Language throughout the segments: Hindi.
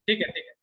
ठीक है, ठीक है।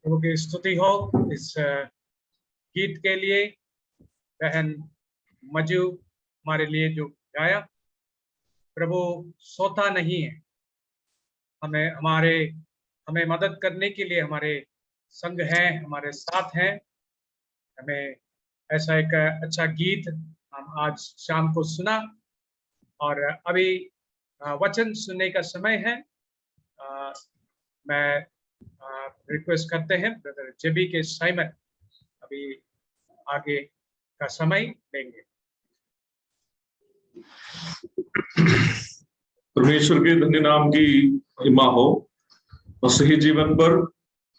प्रभु की स्तुति हो इस गीत के लिए बहन मजू हमारे लिए जो गाया। प्रभु सोता नहीं है, हमें मदद करने के लिए हमारे संग हैं, हमारे साथ हैं। हमें ऐसा एक अच्छा गीत हम आज शाम को सुना और अभी वचन सुनने का समय है। मैं रिक्वेस्ट करते हैं ब्रदर जेबी के साइमन अभी आगे का समय देंगे। परमेश्वर के धन्य नाम की महिमा हो। मसीही जीवन पर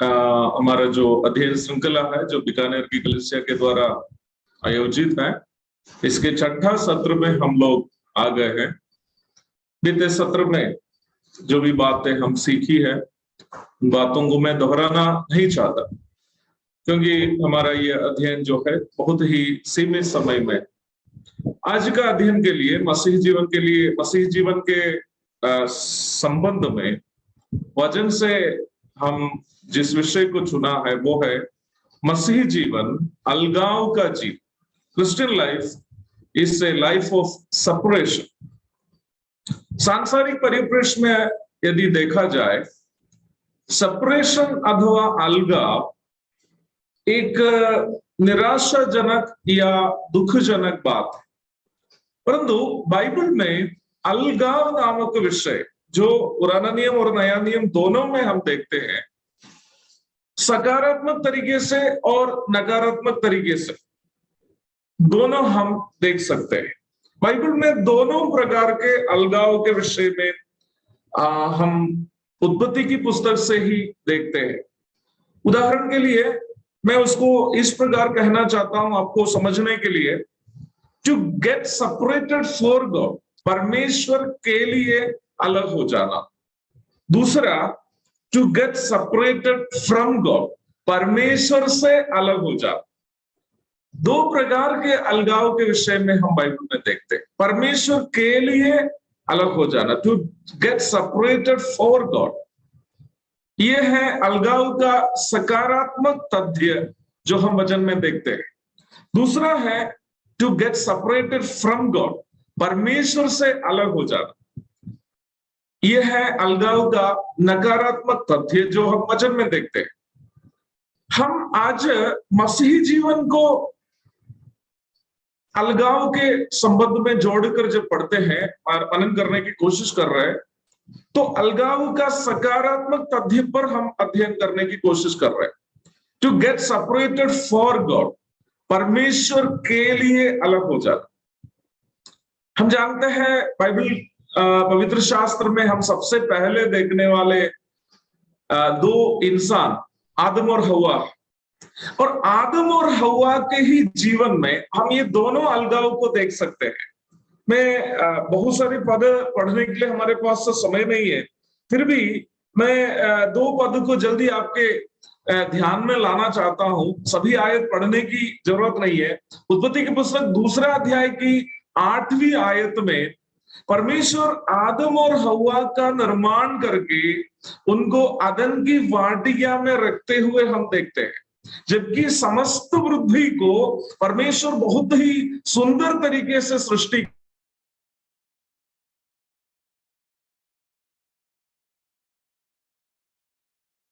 हमारा जो अध्ययन श्रृंखला है जो बीकानेर की कलीसिया के द्वारा आयोजित है, इसके छठा सत्र में हम लोग आ गए हैं। बीते सत्र में जो भी बातें हम सीखी है, उन बातों को मैं दोहराना नहीं चाहता, क्योंकि हमारा ये अध्ययन जो है बहुत ही सीमित समय में आज का अध्ययन के लिए मसीह जीवन के संबंध में वचन से हम जिस विषय को चुना है वो है मसीह जीवन अलगाव का जीवन। Christian life is a life of separation. सांसारिक परिप्रेक्ष्य में यदि देखा जाए, सेपरेशन अथवा अलगाव एक निराशाजनक या दुखजनक बात है, परंतु बाइबल में अलगाव नामक विषय जो पुराना नियम और नया नियम दोनों में हम देखते हैं, सकारात्मक तरीके से और नकारात्मक तरीके से दोनों हम देख सकते हैं। बाइबल में दोनों प्रकार के अलगाव के विषय में हम उत्पत्ति की पुस्तक से ही देखते हैं। उदाहरण के लिए मैं उसको इस प्रकार कहना चाहता हूं आपको समझने के लिए, to get separated for God, परमेश्वर के लिए अलग हो जाना। दूसरा, to get separated from God, परमेश्वर से अलग हो जाना। दो प्रकार के अलगाव के विषय में हम बाइबल में देखते हैं। परमेश्वर के लिए अलग हो जाना, to get separated for God, ये है अलगाव का सकारात्मक तथ्य जो हम वचन में देखते हैं। दूसरा है to get separated from God, परमेश्वर से अलग हो जाना, यह है अलगाव का नकारात्मक तथ्य जो हम वचन में देखते हैं। हम आज मसीही जीवन को अलगाव के संबंध में जोड़कर जब पढ़ते हैं और मनन करने की कोशिश कर रहे हैं, तो अलगाव का सकारात्मक तथ्य पर हम अध्ययन करने की कोशिश कर रहे हैं। To get separated for God, परमेश्वर के लिए अलग हो जाना। हम जानते हैं बाइबल पवित्र शास्त्र में हम सबसे पहले देखने वाले दो इंसान आदम और हव्वा, और आदम और हव्वा के ही जीवन में हम ये दोनों अलगाव को देख सकते हैं। मैं बहुत सारे पद पढ़ने के लिए हमारे पास तो समय नहीं है, फिर भी मैं दो पद को जल्दी आपके ध्यान में लाना चाहता हूं। सभी आयत पढ़ने की जरूरत नहीं है। उत्पत्ति की पुस्तक दूसरा अध्याय की 8वीं आयत में परमेश्वर आदम और हव्वा का निर्माण करके उनको अदन की वाटिका में रखते हुए हम देखते हैं, जबकि समस्त पृथ्वी को परमेश्वर बहुत ही सुंदर तरीके से सृष्टि,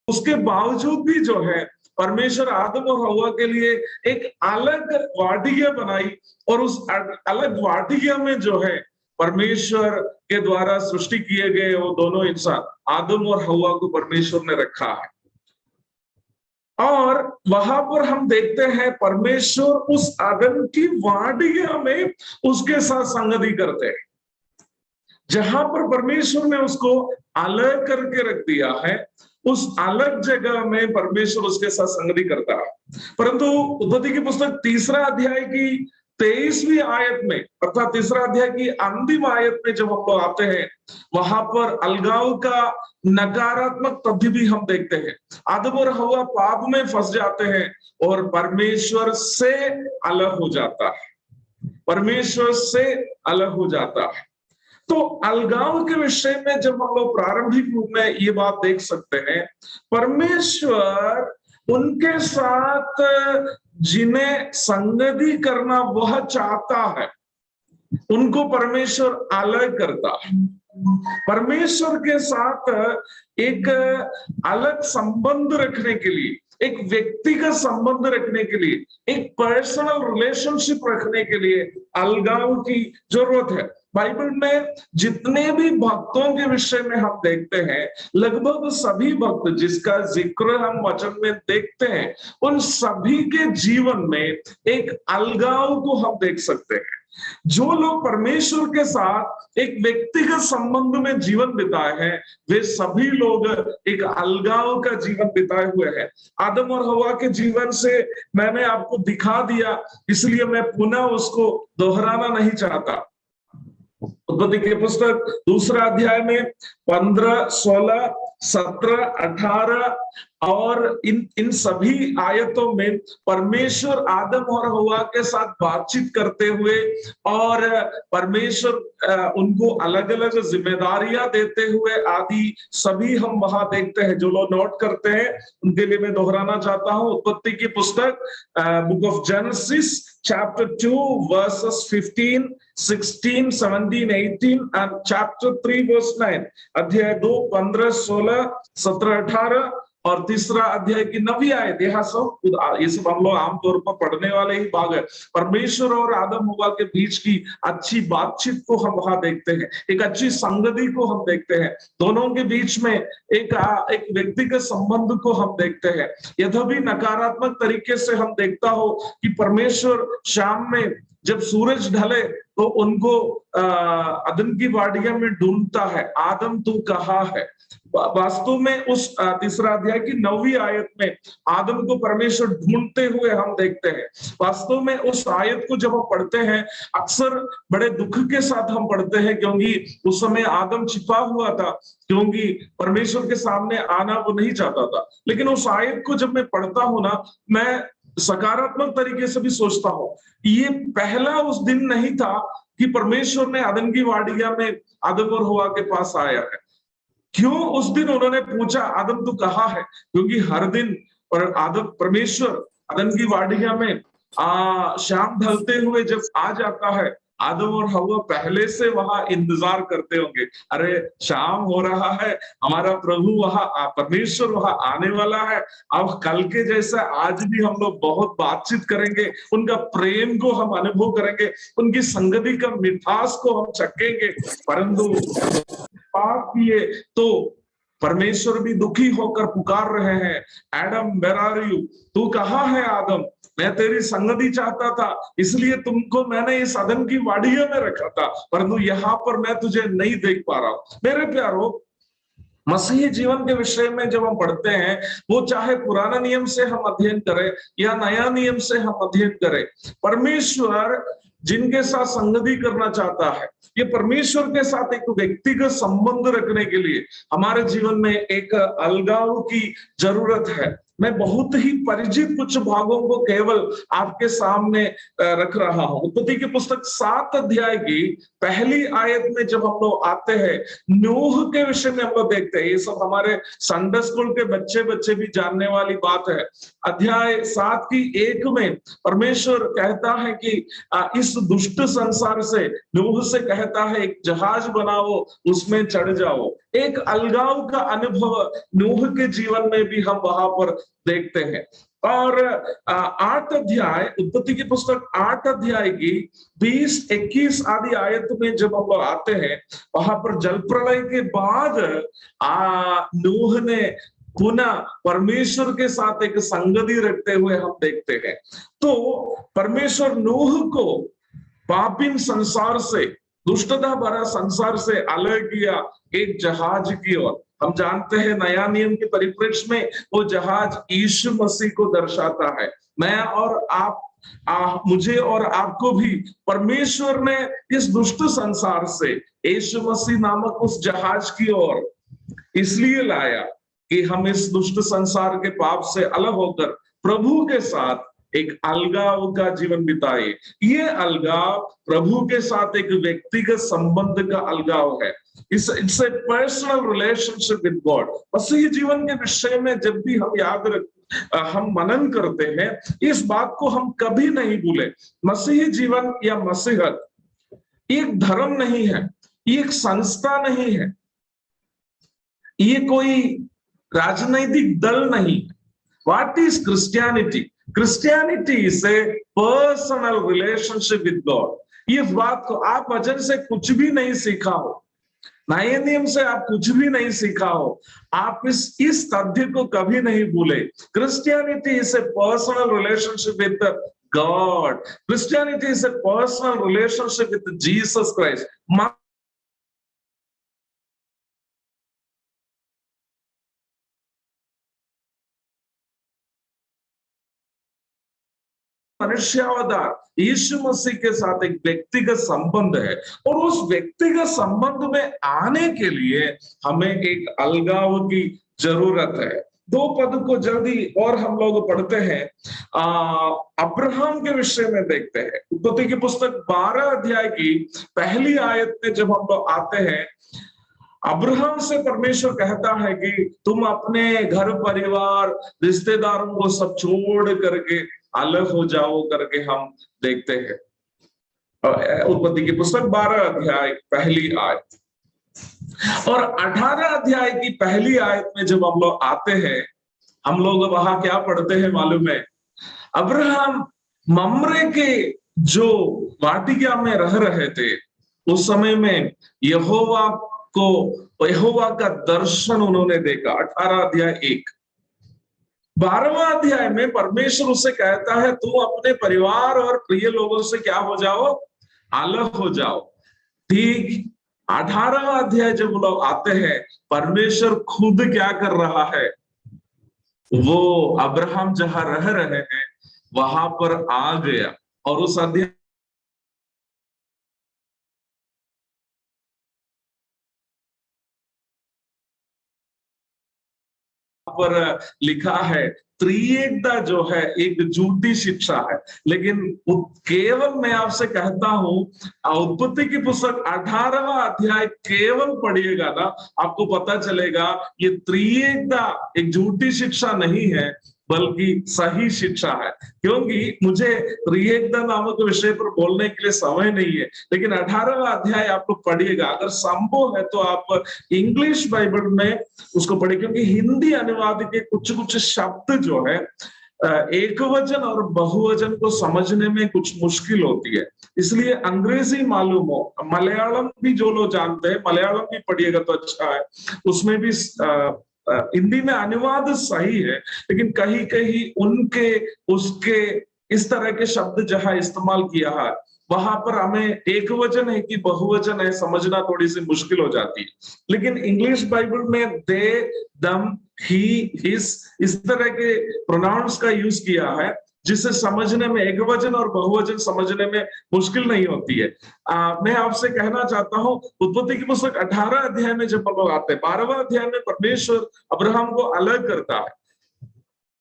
उसके बावजूद भी जो है परमेश्वर आदम और हव्वा के लिए एक अलग वाटिका बनाई, और उस अलग वाटिका में जो है परमेश्वर के द्वारा सृष्टि किए गए वो दोनों इंसान आदम और हव्वा को परमेश्वर ने रखा है। और वहां पर हम देखते हैं परमेश्वर उस अदन की वाटिका में उसके साथ संगति करते हैं। जहां पर परमेश्वर ने उसको अलग करके रख दिया है, उस अलग जगह में परमेश्वर उसके साथ संगति करता है। परंतु उत्पत्ति की पुस्तक तीसरा अध्याय की 23वीं आयत में, अर्थात तीसरा अध्याय की अंतिम आयत में जब हम लोग आते हैं, वहां पर अलगाव का नकारात्मक तथ्य भी हम देखते हैं। आदम और हव्वा पाप में फंस जाते हैं और परमेश्वर से अलग हो जाता है, परमेश्वर से अलग हो जाता है। तो अलगाव के विषय में जब हम लोग प्रारंभिक रूप में ये बात देख सकते हैं, परमेश्वर उनके साथ जिन्हें संगति करना वह चाहता है, उनको परमेश्वर अलग करता है। परमेश्वर के साथ एक अलग संबंध रखने के लिए, एक व्यक्तिगत संबंध रखने के लिए, एक पर्सनल रिलेशनशिप रखने के लिए अलगाव की जरूरत है। बाइबल में जितने भी भक्तों के विषय में हम देखते हैं, लगभग सभी भक्त जिसका जिक्र हम वचन में देखते हैं, उन सभी के जीवन में एक अलगाव को हम देख सकते हैं। जो लोग परमेश्वर के साथ एक व्यक्तिगत संबंध में जीवन बिताए हैं, वे सभी लोग एक अलगाव का जीवन बिताए हुए हैं। आदम और हवा के जीवन से मैंने आपको दिखा दिया, इसलिए मैं पुनः उसको दोहराना नहीं चाहता। उत्पत्ति की पुस्तक 2 अध्याय में 15, 16, 17, 18 और इन सभी आयतों में परमेश्वर आदम और हवा के साथ बातचीत करते हुए और परमेश्वर उनको अलग अलग जिम्मेदारियां देते हुए आदि सभी हम वहां देखते हैं। जो लोग नोट करते हैं उनके लिए मैं दोहराना चाहता हूं। उत्पत्ति की पुस्तक book of genesis chapter 2 verses 15, 16, 17, 18 and chapter 3 verse 9। अध्याय 2, 15, 16, 17, 18 और तीसरा अध्याय की 9वीं आयत। ये सब हम लोग आमतौर पर पढ़ने वाले ही भाग है। परमेश्वर और आदम हवा के बीच की अच्छी बातचीत को हम वहां देखते हैं, एक अच्छी संगति को हम देखते हैं, दोनों के बीच में एक व्यक्तिगत संबंध को हम देखते हैं। यद्यपि नकारात्मक तरीके से हम देखता हो कि परमेश्वर शाम में जब सूरज ढले तो उनको अदन की वाटिका में ढूंढता है, आदम तू कहाँ है। वास्तव में उस तीसरा अध्याय की 9वीं आयत में आदम को परमेश्वर ढूंढते हुए हम देखते हैं। वास्तव में उस आयत को जब हम पढ़ते हैं, अक्सर बड़े दुख के साथ हम पढ़ते हैं, क्योंकि उस समय आदम छिपा हुआ था, क्योंकि परमेश्वर के सामने आना वो नहीं चाहता था। लेकिन उस आयत को जब मैं पढ़ता हूं ना, मैं सकारात्मक तरीके से भी सोचता हूं, ये पहला उस दिन नहीं था कि परमेश्वर ने अदन की वाटिका में आदम और हवा के पास आया है। क्यों उस दिन उन्होंने पूछा आदम तू कहाँ है? क्योंकि हर दिन परमेश्वर अदन की वाटिका में शाम ढलते हुए जब आ जाता है, आदम और हवा पहले से वहां इंतजार करते होंगे, अरे शाम हो रहा है, हमारा प्रभु वहां, परमेश्वर वहां आने वाला है, अब कल के जैसा आज भी हम लोग बहुत बातचीत करेंगे, उनका प्रेम को हम अनुभव करेंगे, उनकी संगति का मिठास को हम चखेंगे। परंतु पाप किए तो परमेश्वर भी दुखी होकर पुकार रहे हैं, एडम वेयर आर यू? तू कहाँ है आदम? मैं तेरी संगति चाहता था, इसलिए तुमको मैंने इस अदन की वाटिका में रखा था, परंतु यहाँ पर मैं तुझे नहीं देख पा रहा हूं। मेरे प्यारो, मसीही जीवन के विषय में जब हम पढ़ते हैं, वो चाहे पुराना नियम से हम अध्ययन करें या नया नियम से हम अध्ययन करें, परमेश्वर जिनके साथ संगति करना चाहता है, ये परमेश्वर के साथ एक व्यक्तिगत संबंध रखने के लिए हमारे जीवन में एक अलगाव की जरूरत है। मैं बहुत ही परिचित कुछ भागों को केवल आपके सामने रख रहा हूं। उत्पत्ति की पुस्तक 7 अध्याय की पहली आयत में जब हम लोग आते हैं, नूह के विषय में हम लोग देखते हैं। ये सब हमारे संडे स्कूल के बच्चे भी जानने वाली बात है। अध्याय 7 की 1 में परमेश्वर कहता है कि इस दुष्ट संसार से, नूह से कहता है एक जहाज बनाओ, उसमें चढ़ जाओ। एक अलगाव का अनुभव नूह के जीवन में भी हम वहां पर देखते हैं। और 8 अध्याय, उत्पत्ति की पुस्तक 8 अध्याय की 20, 21 आदि आयत में जब हम लोग आते हैं, वहां पर जल प्रलय के बाद नूह ने पुनः परमेश्वर के साथ एक संगति रखते हुए हम देखते हैं। तो परमेश्वर नूह को पापिन संसार से, दुष्टता भरा संसार से अलग किया एक जहाज की ओर। हम जानते हैं नया नियम के परिप्रेक्ष्य में वो जहाज यीशु मसीह को दर्शाता है। मैं और आप, मुझे और आपको भी परमेश्वर ने इस दुष्ट संसार से यीशु मसीह नामक उस जहाज की ओर इसलिए लाया कि हम इस दुष्ट संसार के पाप से अलग होकर प्रभु के साथ एक अलगाव का जीवन बिताए। ये अलगाव प्रभु के साथ एक व्यक्तिगत संबंध का अलगाव है। It's a personal relationship with God. मसीही जीवन के विषय में जब भी हम याद हम मनन करते हैं, इस बात को हम कभी नहीं भूले। मसीही जीवन या मसीहत एक धर्म नहीं है, ये एक संस्था नहीं है, ये कोई राजनैतिक दल नहीं। What is Christianity? Christianity is a personal relationship with God. इस बात को आप वचन से कुछ भी नहीं सीखा हो, नए नियम से आप कुछ भी नहीं सीखा हो, आप इस तथ्य को कभी नहीं भूले। Christianity is a personal relationship with God. Christianity is a personal relationship with Jesus Christ. मनुष्यावतार यीशु मसीह के साथ एक व्यक्तिगत संबंध है, और उस व्यक्तिगत संबंध में आने के लिए हमें एक अलगाव की जरूरत है। दो पद को जल्दी और हम लोग पढ़ते हैं, अब्राहम के विषय में देखते हैं। उत्पत्ति की पुस्तक 12 अध्याय की पहली आयत में जब हम लोग आते हैं, अब्राहम से परमेश्वर कहता है कि तुम अपने घर परिवार रिश्तेदारों को सब छोड़ करके अलग हो जाओ करके हम देखते हैं। उत्पत्ति की पुस्तक 12 अध्याय पहली आयत और 18 अध्याय की पहली आयत में जब हम लोग आते हैं, हम लोग वहां क्या पढ़ते हैं मालूम है? अब्राहम मम्रे के जो वाटिका में रह रहे थे, उस समय में यहोवा का दर्शन उन्होंने देखा। 18 अध्याय 1। 12वां अध्याय में परमेश्वर उससे कहता है तुम अपने परिवार और प्रिय लोगों से क्या हो जाओ? अलग हो जाओ। ठीक 18वां अध्याय जब लोग आते हैं, परमेश्वर खुद क्या कर रहा है? वो अब्राहम जहां रह रहे हैं वहां पर आ गया, और उस अध्याय पर लिखा है त्रिएकता जो है एक झूठी शिक्षा है। लेकिन केवल मैं आपसे कहता हूं, उत्पत्ति की पुस्तक 18वां अध्याय केवल पढ़िएगा ना, आपको पता चलेगा ये त्रिएकता एक झूठी शिक्षा नहीं है, बल्कि सही शिक्षा है। क्योंकि मुझे त्रिएकता नामक विषय पर बोलने के लिए समय नहीं है, लेकिन 18वां अध्याय आप लोग पढ़िएगा। अगर संभव है तो आप इंग्लिश बाइबल में उसको पढ़िए, क्योंकि हिंदी अनुवाद के कुछ शब्द जो है एक वचन और बहुवचन को समझने में कुछ मुश्किल होती है। इसलिए अंग्रेजी मालूम हो, मलयालम भी जो लोग जानते हैं मलयालम भी पढ़िएगा तो अच्छा है। उसमें भी हिंदी में अनुवाद सही है, लेकिन कहीं कहीं उनके उसके इस तरह के शब्द जहां इस्तेमाल किया है, वहां पर हमें एक वचन है कि बहुवचन है समझना थोड़ी सी मुश्किल हो जाती है। लेकिन इंग्लिश बाइबल में दे, दम, ही, हिस इस तरह के प्रोनाउंस का यूज किया है, जिसे समझने में एक वचन और बहुवचन समझने में मुश्किल नहीं होती है। मैं आपसे कहना चाहता हूं, उत्पत्ति की पुस्तक 18 अध्याय में जब हम लोग आते हैं, 12वां अध्याय में परमेश्वर अब्राहम को अलग करता है,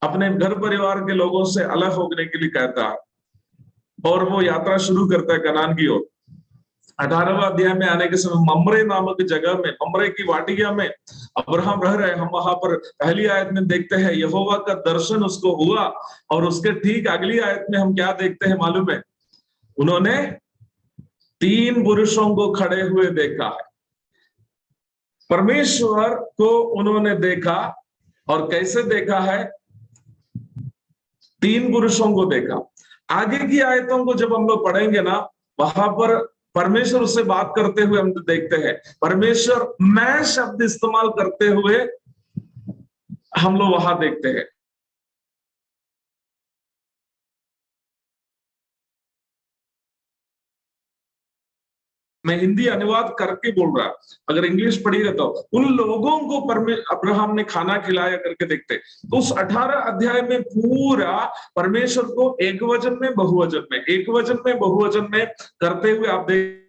अपने घर परिवार के लोगों से अलग होने के लिए कहता है, और वो यात्रा शुरू करता है कनान की ओर। 18वां अध्याय में आने के समय मम्रे नामक जगह में, मम्रे की वाटिका में अब्राहम रह रहे। हम वहां पर पहली आयत में देखते हैं यहोवा का दर्शन उसको हुआ, और उसके ठीक अगली आयत में हम क्या देखते हैं मालूम है? उन्होंने 3 पुरुषों को खड़े हुए देखा है। परमेश्वर को उन्होंने देखा, और कैसे देखा है? 3 पुरुषों को देखा। आगे की आयतों को जब हम लोग पढ़ेंगे ना, वहां पर परमेश्वर उससे बात करते हुए हम देखते हैं, परमेश्वर मैं शब्द इस्तेमाल करते हुए हम लोग वहां देखते हैं। मैं हिंदी अनुवाद करके बोल रहा, अगर इंग्लिश पढ़िएगा तो उन लोगों को अब्राहम ने खाना खिलाया करके देखते। तो उस 18 अध्याय में पूरा परमेश्वर को एक वचन में बहुवचन में, एक वचन में बहुवचन में करते हुए आप देख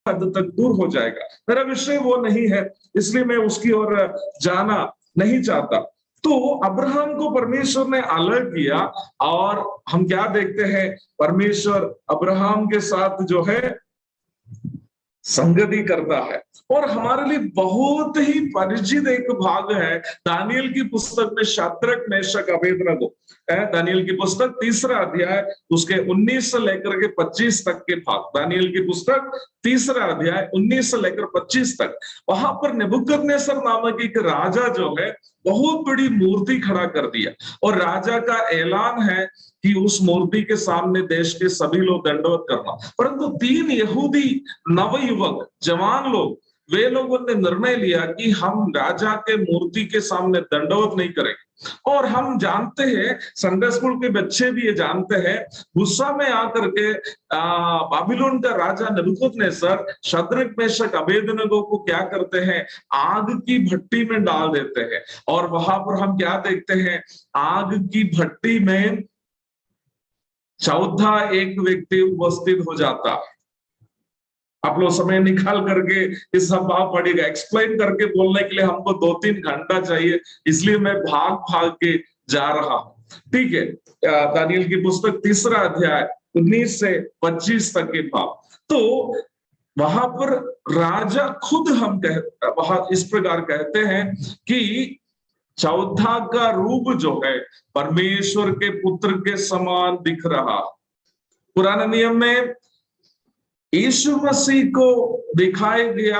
हद तक दूर हो जाएगा। मेरा विषय वो नहीं है, इसलिए मैं उसकी ओर जाना नहीं चाहता। तो अब्राहम को परमेश्वर ने अलग किया, और हम क्या देखते हैं? परमेश्वर अब्राहम के साथ जो है संगति करता है। और हमारे लिए बहुत ही परिचित एक भाग है दानियल की पुस्तक में, शाद्रक मेशक अबेदनगो, दानियल की पुस्तक 3रा अध्याय उसके 19 से लेकर के 25 तक के भाग। दानियल की पुस्तक 3रा अध्याय 19 से लेकर 25 तक। वहां पर नेबुकदनेस्सर नामक एक राजा जो है बहुत बड़ी मूर्ति खड़ा कर दिया, और राजा का ऐलान है कि उस मूर्ति के सामने देश के सभी लोग दंडवत करना। परंतु 3 यहूदी नवयुवक जवान लोग, वे लोगों ने निर्णय लिया कि हम राजा के मूर्ति के सामने दंडवत नहीं करेंगे। और हम जानते हैं, संडे स्कूल के बच्चे भी ये जानते हैं, गुस्सा में आकर के बाबिलोन का राजा नेबुकदनेस्सर शद्रक मेशक अबेदनगो को क्या करते हैं, आग की भट्टी में डाल देते हैं। और वहां पर हम क्या देखते हैं, आग की भट्टी में 14 एक व्यक्ति उपस्थित हो जाता है। आप लोग समय निकाल करके इस सब भाव पढ़ेगा, एक्सप्लेन करके बोलने के लिए हमको 2-3 घंटा चाहिए, इसलिए मैं भाग भाग के जा रहा हूं। ठीक है, दानियल की पुस्तक 3रा अध्याय 19 से 25 तक के भाव। तो वहां पर राजा खुद वहां इस प्रकार कहते हैं कि 14 का रूप जो है परमेश्वर के पुत्र के समान दिख रहा। पुराने नियम में यीशु मसीह को दिखाया गया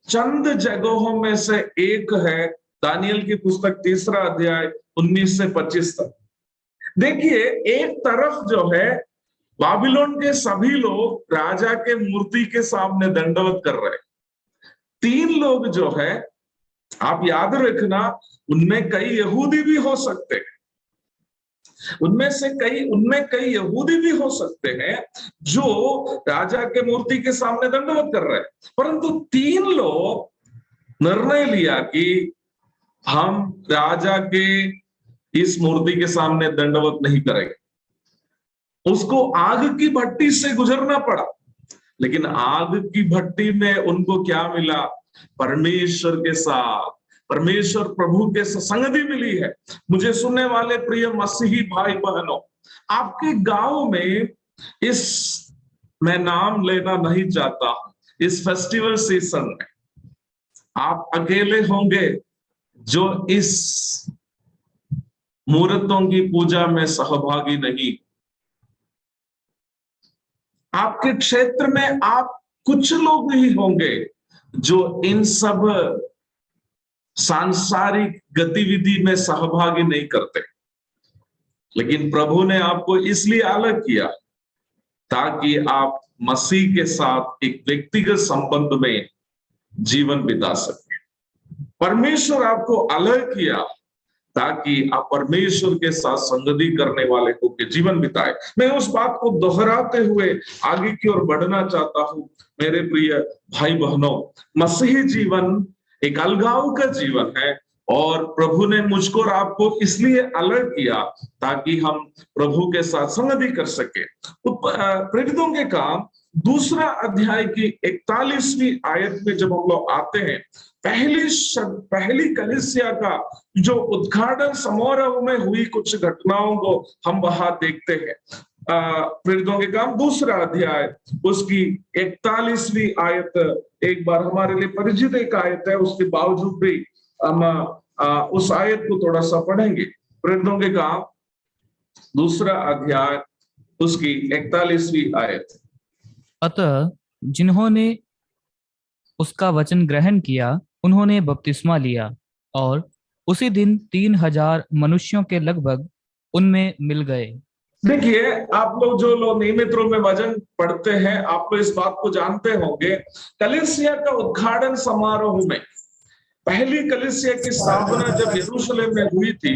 चंद जगहों में से एक है दानियल की पुस्तक 3रा अध्याय 19 से 25 तक। देखिए, एक तरफ जो है बाबिलोन के सभी लोग राजा के मूर्ति के सामने दंडवत कर रहे, 3 लोग जो है, आप याद रखना, उनमें कई यहूदी भी हो सकते हैं, उनमें कई यहूदी भी हो सकते हैं जो राजा के मूर्ति के सामने दंडवत कर रहे हैं। परंतु 3 लोग निर्णय लिया कि हम राजा के इस मूर्ति के सामने दंडवत नहीं करेंगे। उसको आग की भट्टी से गुजरना पड़ा, लेकिन आग की भट्टी में उनको क्या मिला, परमेश्वर के साथ, परमेश्वर प्रभु के संगति मिली है। मुझे सुनने वाले प्रिय मसीही भाई बहनों, आपके गांव में, मैं नाम लेना नहीं चाहता, इस फेस्टिवल सीजन में आप अकेले होंगे जो इस मूर्तों की पूजा में सहभागी नहीं। आपके क्षेत्र में आप कुछ लोग ही होंगे जो इन सब सांसारिक गतिविधि में सहभागी नहीं करते, लेकिन प्रभु ने आपको इसलिए अलग किया ताकि आप मसीह के साथ एक व्यक्तिगत संबंध में जीवन बिता सके। परमेश्वर आपको अलग किया ताकि आप परमेश्वर के साथ संगति करने वाले होकर जीवन बिताए। मैं उस बात को दोहराते हुए आगे की ओर बढ़ना चाहता हूं। मेरे प्रिय भाई बहनों, मसीही जीवन एक अलगाव का जीवन है, और प्रभु ने मुझको और आपको इसलिए अलग किया ताकि हम प्रभु के साथ संगति कर सके। प्रेरितों के काम 2रा अध्याय की 41वीं आयत में जब हम लोग आते हैं, पहली कलीसिया का जो उद्घाटन समारोह में हुई कुछ घटनाओं को हम वहां देखते हैं। प्रेरितों के काम 2रा अध्याय उसकी 41वीं आयत एक बार हमारे लिए परिचित एक आयत है, उसके बावजूद भी हम उस आयत को थोड़ा सा पढ़ेंगे। प्रेरितों के काम 2रा अध्याय उसकी 41वीं आयत। अतः जिन्होंने उसका वचन ग्रहण किया उन्होंने बपतिस्मा लिया, और उसी दिन 3000 मनुष्यों के लगभग उनमें मिल गए। देखिए, आप लोग जो लोग नियमित रूप में वचन पढ़ते हैं, आप लोग इस बात को जानते होंगे, कलीसिया का उद्घाटन समारोह में पहली कलीसिया की स्थापना जब यरूशलेम में हुई थी,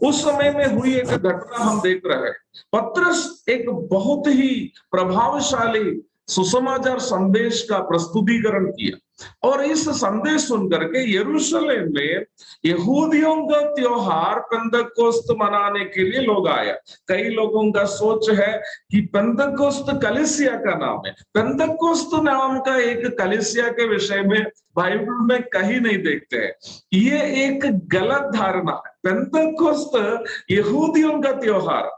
उस समय में हुई एक घटना हम देख रहे हैं। पत्रस एक बहुत ही प्रभावशाली सुसमाचार संदेश का प्रस्तुतिकरण किया, और इस संदेश सुनकर के यरूशलेम में यहूदियों का त्योहार पेंतकोस्त मनाने के लिए लोग आया। कई लोगों का सोच है कि पेंतकोस्त कलीसिया का नाम है। पेंतकोस्त नाम का एक कलीसिया के विषय में बाइबल में कहीं नहीं देखते हैं। ये एक गलत धारणा है। पेंतकोस्त यहूदियों का त्योहार,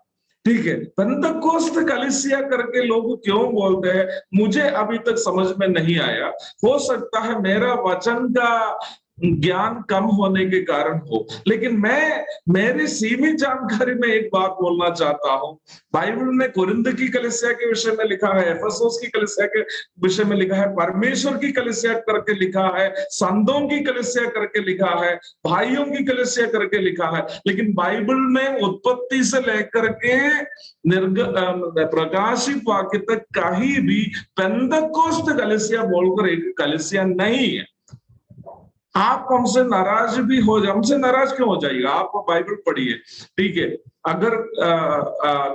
ठीक है, पेंतकोस्त कलीसिया करके लोग क्यों बोलते हैं, मुझे अभी तक समझ में नहीं आया। हो सकता है मेरा वचन का ज्ञान कम होने के कारण हो, लेकिन मैं मेरी सीमित जानकारी में एक बात बोलना चाहता हूं। बाइबल में कुरिन्थ की कलीसिया के विषय में लिखा है, एफेसुस की कलीसिया के विषय में लिखा है, परमेश्वर की कलीसिया करके लिखा है, संतों की कलीसिया करके लिखा है, भाइयों की कलीसिया करके लिखा है। लेकिन बाइबल में उत्पत्ति से लेकर के प्रकाशित वाक्य तक कहीं भी पेंतकोस्त कलीसिया बोलकर एक कलीसिया नहीं है। आप हमसे नाराज भी हो जाए, हमसे नाराज क्यों हो जाइएगा, आप बाइबल पढ़िए, ठीक है। अगर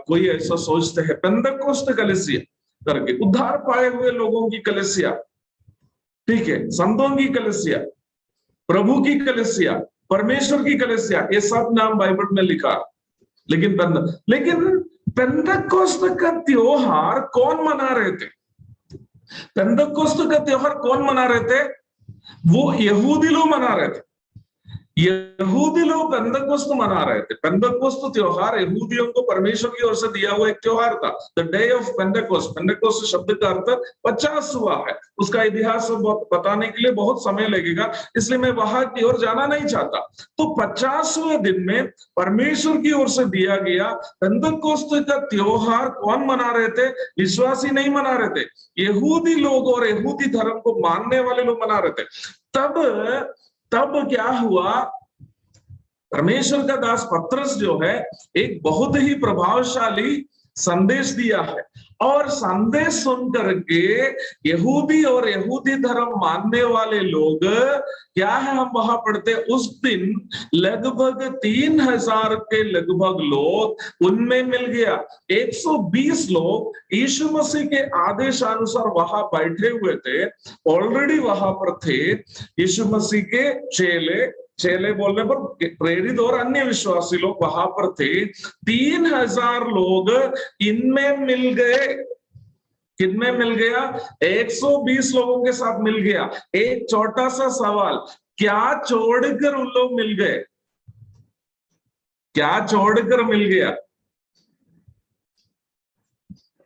कोई ऐसा सोचते हैं पेंतकोस्त कलीसिया करके उद्धार पाए हुए लोगों की कलीसिया, ठीक है, संतों की कलीसिया, प्रभु की कलीसिया, परमेश्वर की कलीसिया, ये सब नाम बाइबल में लिखा। लेकिन पेंतकोस्त का त्योहार कौन मना रहे थे? पेंतकोस्त का त्योहार कौन मना रहे थे? वो यहूदी लोग मना रहे थे। यहूदी लोग पेंतकोस्त मना रहे थे। पेंतकोस्त त्योहार यहूदियों को परमेश्वर की ओर से दिया हुआ एक त्योहार था, the day of Pentecost. Pentecost शब्द का अर्थ 50 हुआ है। उसका इतिहास बताने के लिए बहुत समय लगेगा, इसलिए मैं वहां की ओर जाना नहीं चाहता। तो 50वें दिन में परमेश्वर की ओर से दिया गया पेंतकोस्त का त्योहार कौन मना रहे थे? विश्वासी नहीं मना रहे थे, यहूदी लोग और यहूदी धर्म को मानने वाले लोग मना रहे थे। तब क्या हुआ, परमेश्वर का दास पत्रस जो है एक बहुत ही प्रभावशाली संदेश दिया है, और संदेश सुन करके यहूदी और यहूदी धर्म मानने वाले लोग क्या है, हम वहां पढ़ते उस दिन लगभग 3000 के लगभग लोग उनमें मिल गया। 120 लोग यीशु मसीह के आदेशानुसार वहां बैठे हुए थे, ऑलरेडी वहां पर थे। यीशु मसीह के चेले बोलने पर प्रेरित और अन्य विश्वासी लोग वहां पर थे। 3000 लोग इनमें मिल गए। किनमें मिल गया? 120 लोगों के साथ मिल गया। एक छोटा सा सवाल, क्या छोड़कर उन लोग मिल गए? क्या छोड़कर मिल गया?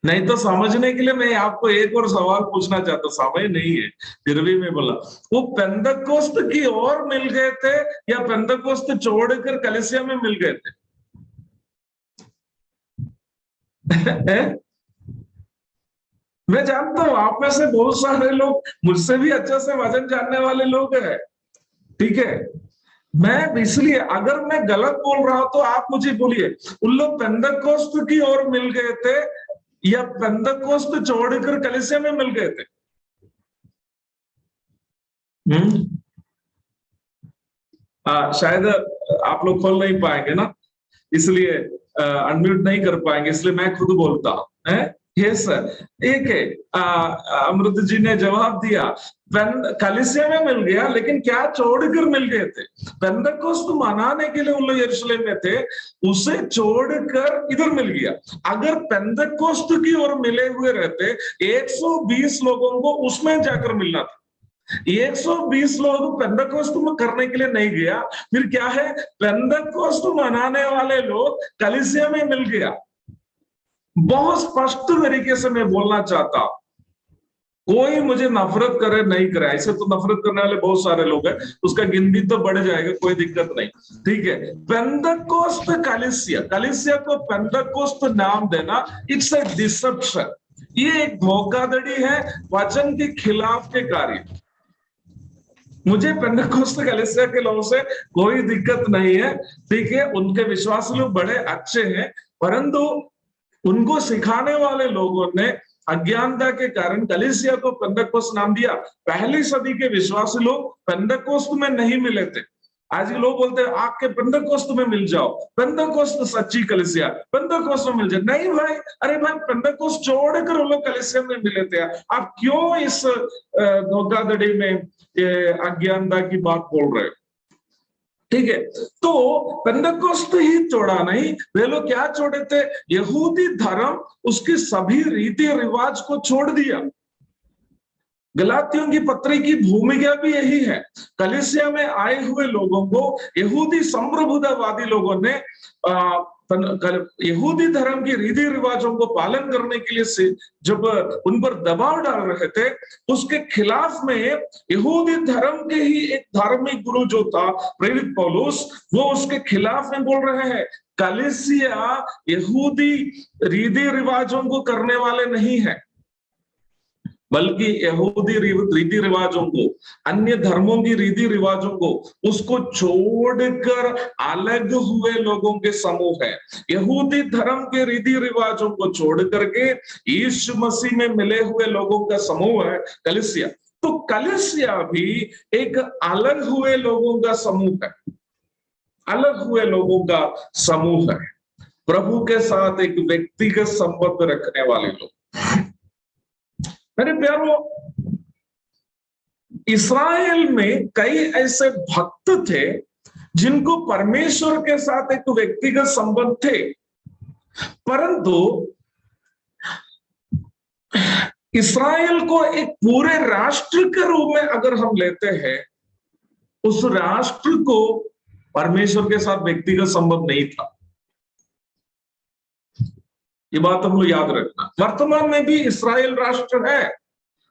नहीं तो समझने के लिए मैं आपको एक और सवाल पूछना चाहता, समय नहीं है फिर भी मैं बोला, वो पेंतकोस्त की ओर मिल गए थे या पेंतकोस्त छोड़कर कलीसिया में मिल गए थे? मैं जानता हूं आप में से बहुत सारे लोग मुझसे भी अच्छे से वचन जानने वाले लोग हैं, ठीक है। मैं इसलिए अगर मैं गलत बोल रहा हूं तो आप मुझे बोलिए, उन लोग पेंतकोस्त की ओर मिल गए थे या पेंतकोस्त छोड़कर कलीसिया में मिल गए थे? शायद आप लोग खोल नहीं पाएंगे ना, इसलिए अनम्यूट नहीं कर पाएंगे, इसलिए मैं खुद बोलता हूं। यस सर, एक है अमृत जी ने जवाब दिया, कलीसिया में मिल गया, लेकिन क्या छोड़कर मिल गए थे? पेंतकोस्त मनाने के लिए उन लोग यरूशलेम में थे, उसे छोड़कर इधर मिल गया। अगर पेंतकोस्त की ओर मिले हुए रहते 120 लोगों को उसमें जाकर मिलना था। 120 लोग पेंतकोस्त करने के लिए नहीं गया, फिर क्या है, पेंतकोस्त मनाने वाले लोग कलीसिया में मिल गया। बहुत स्पष्ट तरीके से मैं बोलना चाहता हूं, कोई मुझे नफरत करे नहीं करे, ऐसे तो नफरत करने वाले बहुत सारे लोग हैं, उसका गिनती तो बढ़ जाएगा, कोई दिक्कत नहीं, ठीक है। पेंतकोस्त कलीसिया को पेंतकोस्त नाम देना, इट्स ए डिसेप्शन, ये एक धोखाधड़ी है, वचन के खिलाफ के कार्य। मुझे पेंतकोस्त कलीसिया के लोगों से कोई दिक्कत नहीं है, ठीक है, उनके विश्वासी लोग बड़े अच्छे हैं, परंतु उनको सिखाने वाले लोगों ने अज्ञानता के कारण कलीसिया को पेंतकोस्त नाम दिया। पहली सदी के विश्वासी लोग पेंतकोस्त में नहीं मिले थे। आज के लोग बोलते हैं आके पेंतकोस्त में मिल जाओ, पेंतकोस्त सच्ची कलीसिया, पेंतकोस्त में मिल जाए। नहीं भाई, अरे भाई पेंतकोस्त छोड़कर वो लोग कलीसिया में मिले थे। आप क्यों इस धोखाधड़ी में अज्ञानता की बात बोल रहे हो? ठीक है, तो पेंतकोस्त ही छोड़ा नहीं, वे लोग क्या छोड़े थे? यहूदी धर्म, उसके सभी रीति रिवाज को छोड़ दिया। गलातियों की पत्री की भूमिका भी यही है। कलीसिया में आए हुए लोगों को यहूदी संप्रभुतावादी लोगों ने यहूदी धर्म के रीति रिवाजों को पालन करने के लिए से जब उन पर दबाव डाल रहे थे, उसके खिलाफ में यहूदी धर्म के ही एक धार्मिक गुरु जो था प्रेरित पौलुस, वो उसके खिलाफ में बोल रहे हैं कलीसिया यहूदी रीति रिवाजों को करने वाले नहीं है, बल्कि यहूदी रीति रिवाजों को, अन्य धर्मों की रीति रिवाजों को, उसको छोड़कर अलग हुए लोगों के समूह है। यहूदी धर्म के रीति रिवाजों को छोड़ करके यीशु मसीह में मिले हुए लोगों का समूह है कलीसिया। तो कलीसिया भी एक अलग हुए लोगों का समूह है, अलग हुए लोगों का समूह है, प्रभु के साथ एक व्यक्तिगत संबंध रखने वाले लोग। मेरे प्यारों, इस्राएल में कई ऐसे भक्त थे जिनको परमेश्वर के साथ एक व्यक्तिगत संबंध थे, परंतु इस्राएल को एक पूरे राष्ट्र के रूप में अगर हम लेते हैं, उस राष्ट्र को परमेश्वर के साथ व्यक्तिगत संबंध नहीं था। ये बात हम लोग याद रखना। वर्तमान में भी इस्राएल राष्ट्र है,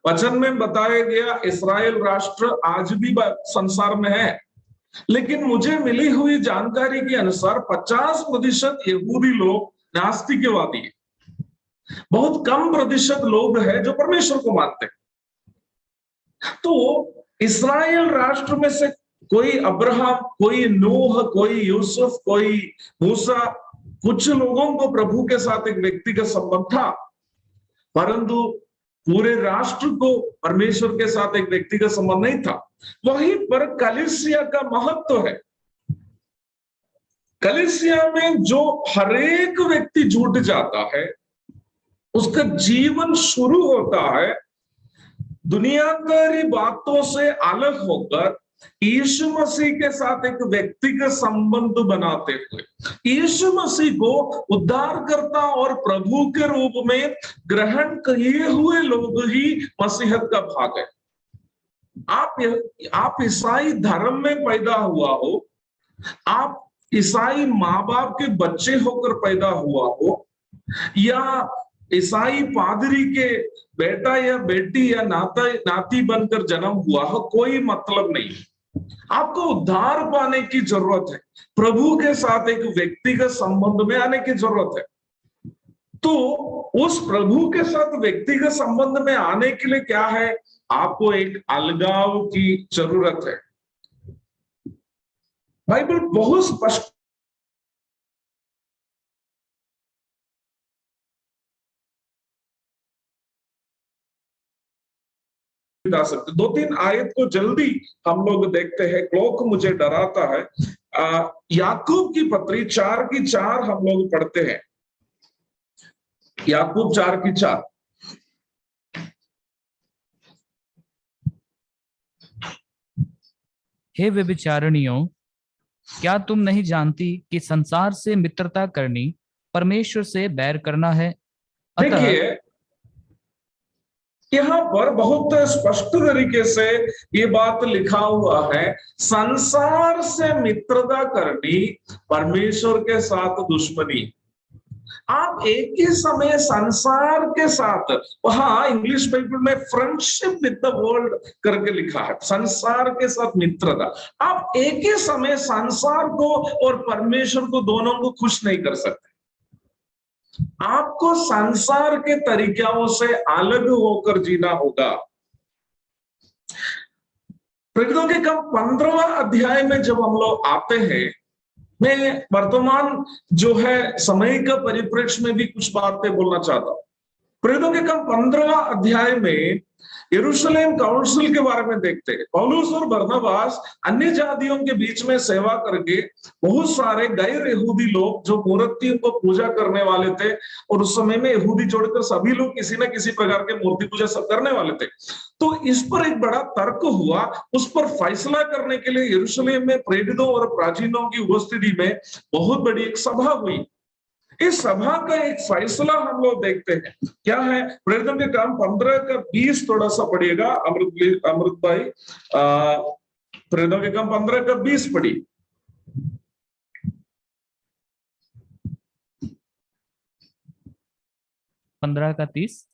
वचन में बताया गया इस्राएल राष्ट्र आज भी संसार में है, लेकिन मुझे मिली हुई जानकारी के अनुसार 50% यहूदी लोग नास्तिकवादी है, बहुत कम प्रतिशत लोग हैं जो परमेश्वर को मानते हैं। तो इस्राएल राष्ट्र में से कोई अब्राहम, कोई नूह, कोई यूसुफ, कोई मूसा, कुछ लोगों को प्रभु के साथ एक व्यक्तिगत संबंध था, परंतु पूरे राष्ट्र को परमेश्वर के साथ एक व्यक्तिगत संबंध नहीं था। वहीं पर कलीसिया का महत्व है। कलीसिया में जो हरेक व्यक्ति जुट जाता है, उसका जीवन शुरू होता है दुनियादारी बातों से अलग होकर यीशु मसीह के साथ एक व्यक्तिगत संबंध बनाते हुए, यीशु मसीह को उद्धारकर्ता और प्रभु के रूप में ग्रहण किए हुए लोग ही मसीहत का भाग है। आप ईसाई धर्म में पैदा हुआ हो, आप ईसाई माँ बाप के बच्चे होकर पैदा हुआ हो, या ईसाई पादरी के बेटा या बेटी या नाती बनकर जन्म हुआ हो, कोई मतलब नहीं। आपको उद्धार पाने की जरूरत है, प्रभु के साथ एक व्यक्तिगत संबंध में आने की जरूरत है। तो उस प्रभु के साथ व्यक्तिगत संबंध में आने के लिए क्या है? आपको एक अलगाव की जरूरत है। बाइबल बहुत स्पष्ट बता सकते। 2-3 आयत को जल्दी हम लोग देखते हैं, क्लॉक मुझे डराता है। याकूब की पत्री 4:4 हम लोग पढ़ते हैं। याकूब 4:4। हे व्यभिचारिणियों, क्या तुम नहीं जानती कि संसार से मित्रता करनी परमेश्वर से बैर करना है? देखिए, यहाँ पर बहुत स्पष्ट तरीके से ये बात लिखा हुआ है, संसार से मित्रता करनी परमेश्वर के साथ दुश्मनी। आप एक ही समय संसार के साथ, वहां इंग्लिश बाइबल में फ्रेंडशिप विद द वर्ल्ड करके लिखा है, संसार के साथ मित्रता। आप एक ही समय संसार को और परमेश्वर को दोनों को खुश नहीं कर सकते। आपको संसार के तरीकों से अलग होकर जीना होगा। प्रेरितों के काम 15वां अध्याय में जब हम लोग आते हैं, मैं वर्तमान जो है समय का परिप्रेक्ष्य में भी कुछ बातें बोलना चाहता हूं। प्रेरितों के काम 15वां अध्याय में यरूशलेम काउंसिल के बारे में देखते हैं। पौलुस और बरनबास अन्य जातियों के बीच में सेवा करके बहुत सारे गैर यहूदी लोग जो मूर्तियों को पूजा करने वाले थे, और उस समय में यहूदी जोड़कर सभी लोग किसी न किसी प्रकार के मूर्ति पूजा सब करने वाले थे, तो इस पर एक बड़ा तर्क हुआ। उस पर फैसला करने के लिए यरूशलेम में प्रेरितों और प्राचीनों की उपस्थिति में बहुत बड़ी एक सभा हुई। इस सभा का एक फैसला हम लोग देखते हैं, क्या है? प्रेरितों के काम 15 का 20 थोड़ा सा पढ़िएगा अमृत भाई। प्रेरितों के काम 15 का 20 पढ़िए। 15 का 30।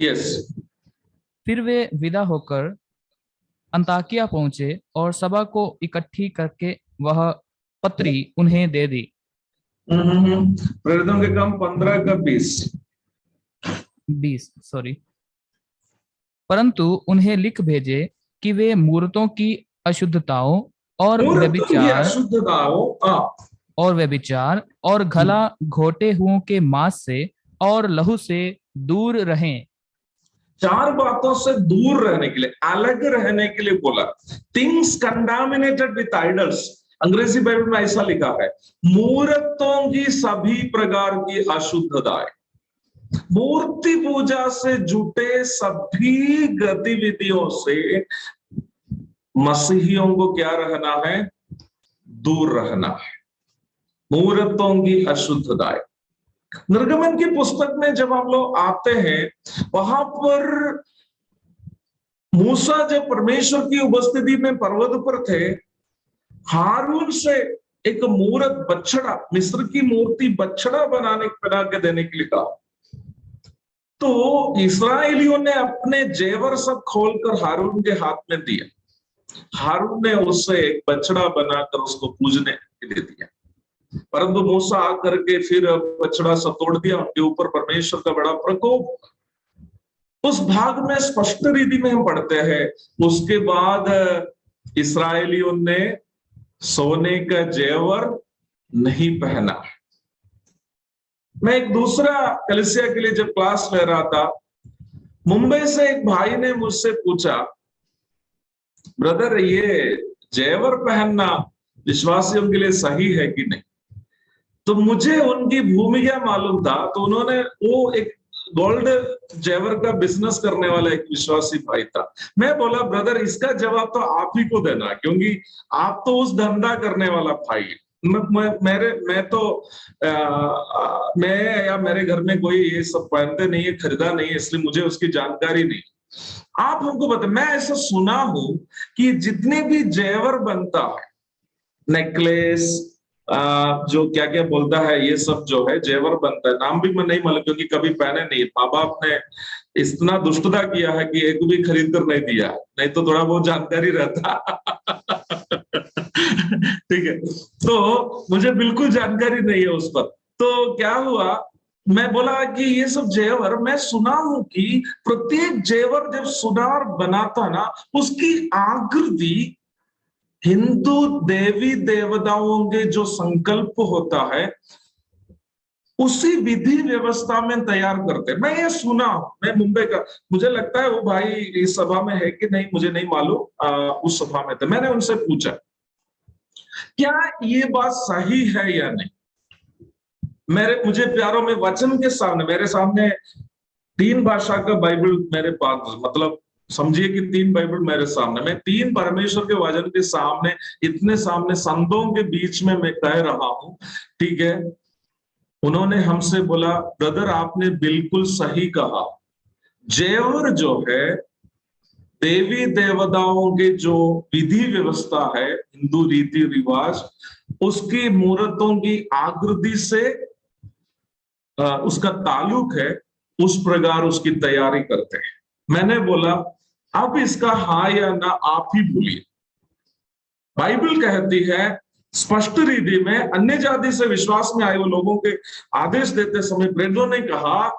यस। फिर वे विदा होकर अंताकिया पहुंचे और सभा को इकट्ठी करके वह पत्री उन्हें दे दी। प्रेरितों के काम 15 का 20। 20, सॉरी। परंतु उन्हें लिख भेजे कि वे मूर्तों की अशुद्धताओं और मूर्तों की व्यभिचार अशुद्धताओं और गला घोटे हुओं के मांस से और लहू से दूर रहें। 4 बातों से दूर रहने के लिए, अलग रहने के लिए बोला। थिंग्स कंटामिनेटेड विथ आइडल्स, अंग्रेजी बाइबल में ऐसा लिखा है, मूर्तों की सभी प्रकार की अशुद्धताएं, मूर्ति पूजा से जुटे सभी गतिविधियों से मसीहियों को क्या रहना है? दूर रहना है। मूर्तों की अशुद्धताएं। निर्गमन की पुस्तक में जब हम लोग आते हैं, वहां पर मूसा जब परमेश्वर की उपस्थिति में पर्वत पर थे, हारून से एक मूर्त बछड़ा, मिस्र की मूर्ति बछड़ा बना के देने के लिए कहा। तो इस्राएलियों ने अपने जेवर सब खोलकर हारून के हाथ में दिया। हारून ने उससे एक बछड़ा बनाकर उसको पूजने के लिए दिया, परंतु मूसा आकर के फिर बछड़ा सब तोड़ दिया। उनके ऊपर परमेश्वर का बड़ा प्रकोप। उस भाग में स्पष्ट रीति में हम पढ़ते हैं, उसके बाद इस्राएलियों ने सोने का जेवर नहीं पहना। मैं एक दूसरा कलीसिया के लिए जब क्लास ले रहा था, मुंबई से एक भाई ने मुझसे पूछा, ब्रदर ये जेवर पहनना विश्वासियों के लिए सही है कि नहीं? तो मुझे उनकी भूमिका मालूम था, तो उन्होंने, वो एक गोल्ड जेवर का बिजनेस करने वाला एक विश्वासी भाई था। मैं बोला, ब्रदर इसका जवाब तो आप ही को देना, क्योंकि आप तो उस धंधा करने वाला भाई है। मैं या मेरे घर में कोई ये सब पहनते नहीं है, खरीदा नहीं है, इसलिए मुझे उसकी जानकारी नहीं। आप हमको बताए। मैं ऐसा सुना हूं कि जितने भी जेवर बनता है, नेकलेस, जो क्या क्या बोलता है, ये सब जो है जेवर बनता है, नाम भी मैं नहीं मालूम क्योंकि कभी पहने नहीं। माँ बाप ने इतना दुष्टता किया है कि एक भी खरीद कर नहीं दिया, नहीं तो थोड़ा बहुत जानकारी रहता। ठीक है, तो मुझे बिल्कुल जानकारी नहीं है उस पर। तो क्या हुआ, मैं बोला कि ये सब जेवर, मैं सुना हूं कि प्रत्येक जेवर जब सुनार बनाता ना, उसकी आकृति हिंदू देवी देवताओं के जो संकल्प होता है उसी विधि व्यवस्था में तैयार करते। मैं ये सुना, मैं मुंबई का, मुझे लगता है वो भाई इस सभा में है कि नहीं मुझे नहीं मालूम, उस सभा में थे। मैंने उनसे पूछा क्या ये बात सही है या नहीं। मुझे प्यारों में वचन के सामने, मेरे सामने 3 भाषा का बाइबल मेरे पास, मतलब समझिए कि 3 बाइबल मेरे सामने, मैं 3 परमेश्वर के वचन के सामने, इतने सामने संतों के बीच में मैं कह रहा हूं, ठीक है। उन्होंने हमसे बोला, ब्रदर आपने बिल्कुल सही कहा, जेवर जो है देवी देवताओं के जो विधि व्यवस्था है, हिंदू रीति रिवाज, उसकी मूर्तों की आकृति से उसका ताल्लुक है, उस प्रकार उसकी तैयारी करते हैं। मैंने बोला अब इसका हाँ या ना आप ही बोलिए। बाइबल कहती है स्पष्ट रीति में, अन्य जाति से विश्वास में आए हुए लोगों के आदेश देते समय प्रेरितों ने कहा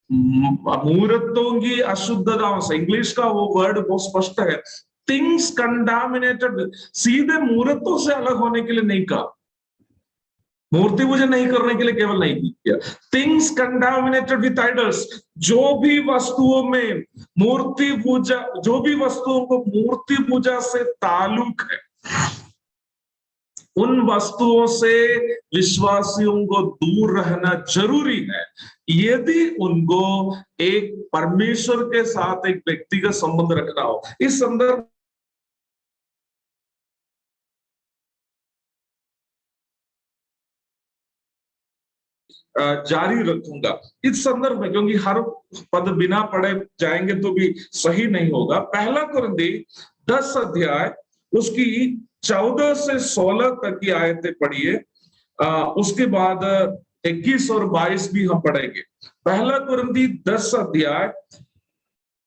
मूर्तों की अशुद्धताओं से, इंग्लिश का वो वर्ड बहुत स्पष्ट है, थिंग्स कंटामिनेटेड। सीधे मूर्तों से अलग होने के लिए नहीं कहा, मूर्ति पूजा नहीं करने के लिए केवल नहीं किया। थिंग्स कंटामिनेटेड विथ आइडल्स, जो भी वस्तुओं में मूर्ति पूजा, जो भी वस्तुओं को मूर्ति पूजा से ताल्लुक है, उन वस्तुओं से विश्वासियों को दूर रहना जरूरी है, यदि उनको एक परमेश्वर के साथ एक व्यक्तिगत संबंध रखना हो। इस संदर्भ जारी रखूंगा। इस संदर्भ में, क्योंकि हर पद बिना पढ़े जाएंगे तो भी सही नहीं होगा, पहला कुरिन्थी 10 अध्याय उसकी 14 से 16 तक की आयतें पढ़िए। उसके बाद 21 और 22 भी हम पढ़ेंगे। पहला कुरिन्थी 10 अध्याय